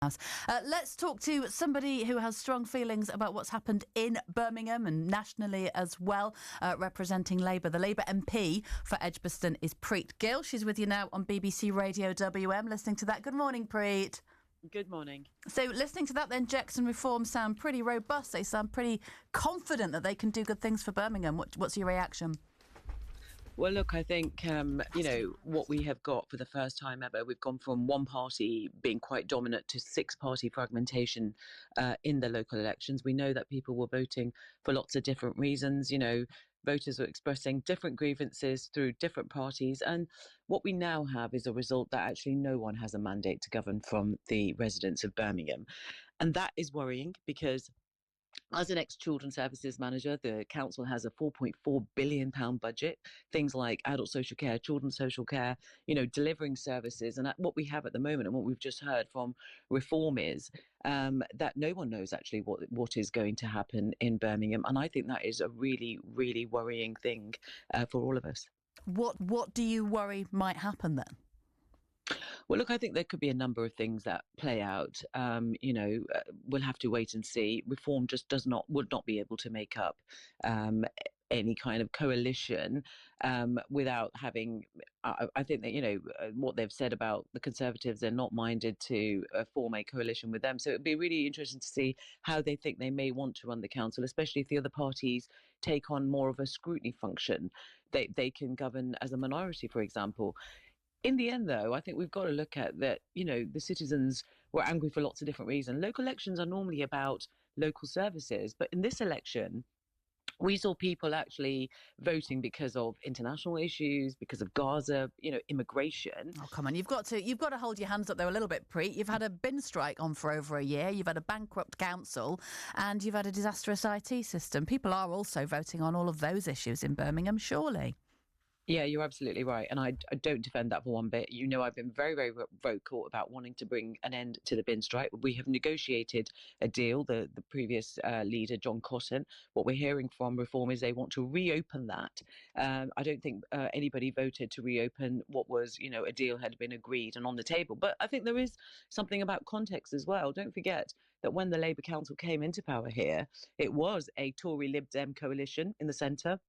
Let's talk to somebody who has strong feelings about what's happened in Birmingham and nationally as well, representing Labour. The Labour MP for Edgbaston is Preet Gill. She's with you now on BBC Radio WM, listening to that. Good morning, Preet. Good morning. So listening to that then, Jackson reforms sound pretty robust. They sound pretty confident that they can do good things for Birmingham. What's your reaction? Well, look, I think, what we have got for the first time ever, we've gone from one party being quite dominant to six-party fragmentation in the local elections. We know that people were voting for lots of different reasons. Voters were expressing different grievances through different parties. And what we now have is a result that actually no one has a mandate to govern from the residents of Birmingham. And that is worrying because as an ex-children's services manager, the council has a £4.4 billion budget, things like adult social care, children's social care, delivering services. And what we have at the moment and what we've just heard from Reform is that no one knows actually what is going to happen in Birmingham. And I think that is a really, really worrying thing for all of us. What do you worry might happen then? Well, look, I think there could be a number of things that play out. We'll have to wait and see. Reform just would not be able to make up any kind of coalition without having. I think that what they've said about the Conservatives, they're not minded to form a coalition with them. So it'd be really interesting to see how they think they may want to run the council, especially if the other parties take on more of a scrutiny function. They can govern as a minority, for example. In the end, though, I think we've got to look at that, the citizens were angry for lots of different reasons. Local elections are normally about local services. But in this election, we saw people actually voting because of international issues, because of Gaza, immigration. Oh, come on. You've got to hold your hands up there a little bit, Preet. You've had a bin strike on for over a year. You've had a bankrupt council and you've had a disastrous IT system. People are also voting on all of those issues in Birmingham, surely. Yeah, you're absolutely right. And I don't defend that for one bit. I've been very, very vocal about wanting to bring an end to the bin strike. We have negotiated a deal, the previous leader, John Cotton. What we're hearing from Reform is they want to reopen that. I don't think anybody voted to reopen what was, a deal had been agreed and on the table. But I think there is something about context as well. Don't forget that when the Labour Council came into power here, it was a Tory Lib Dem coalition in the centre,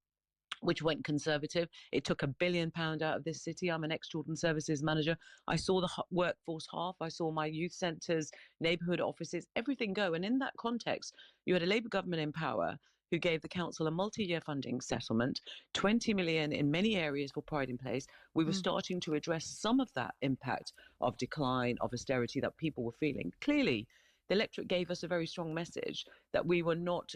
which went Conservative. It took £1 billion out of this city. I'm an ex-children's services manager. I saw the workforce half. I saw my youth centres, neighbourhood offices, everything go. And in that context, you had a Labour government in power who gave the council a multi-year funding settlement, 20 million in many areas for Pride in Place. We were starting to address some of that impact of decline, of austerity that people were feeling. Clearly, the electorate gave us a very strong message that we were not,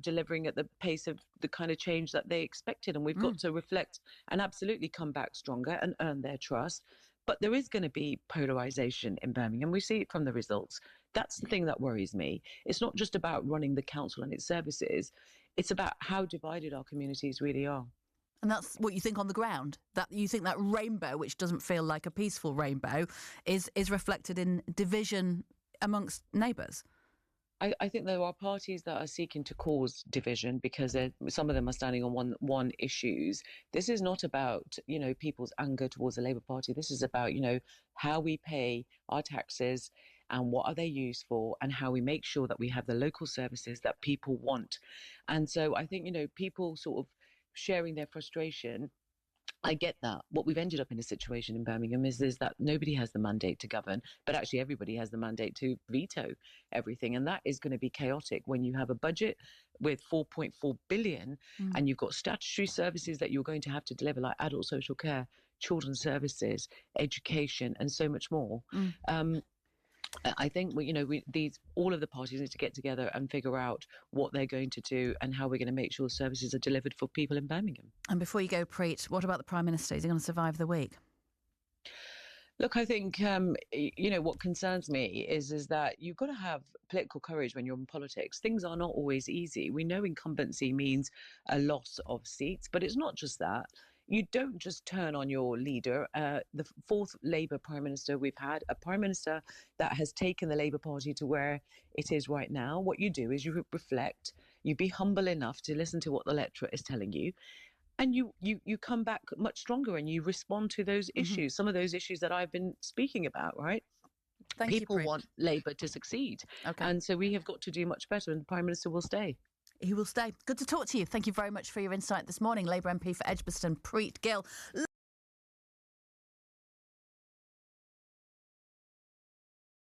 delivering at the pace of the kind of change that they expected. And we've got to reflect and absolutely come back stronger and earn their trust. But there is going to be polarisation in Birmingham. We see it from the results. That's the thing that worries me. It's not just about running the council and its services. It's about how divided our communities really are. And that's what you think on the ground, that you think that rainbow, which doesn't feel like a peaceful rainbow, is reflected in division amongst neighbours? I think there are parties that are seeking to cause division because some of them are standing on one issues. This is not about, people's anger towards the Labour Party. This is about, how we pay our taxes and what are they used for and how we make sure that we have the local services that people want. And so I think, people sort of sharing their frustration. I get that. What we've ended up in a situation in Birmingham is that nobody has the mandate to govern, but actually everybody has the mandate to veto everything. And that is going to be chaotic when you have a budget with 4.4 billion and you've got statutory services that you're going to have to deliver, like adult social care, children's services, education, and so much more. I think all of the parties need to get together and figure out what they're going to do and how we're going to make sure services are delivered for people in Birmingham. And before you go, Preet, what about the Prime Minister? Is he going to survive the week? Look, I think, what concerns me is that you've got to have political courage when you're in politics. Things are not always easy. We know incumbency means a loss of seats, but it's not just that. You don't just turn on your leader. The fourth Labour Prime Minister we've had, a Prime Minister that has taken the Labour Party to where it is right now. What you do is you reflect, you be humble enough to listen to what the electorate is telling you. And you come back much stronger and you respond to those issues, some of those issues that I've been speaking about, right? Thank you, People Preet. want Labour to succeed. Okay. And so we have got to do much better, and the Prime Minister will stay. He will stay. Good to talk to you. Thank you very much for your insight this morning. Labour MP for Edgbaston, Preet Gill.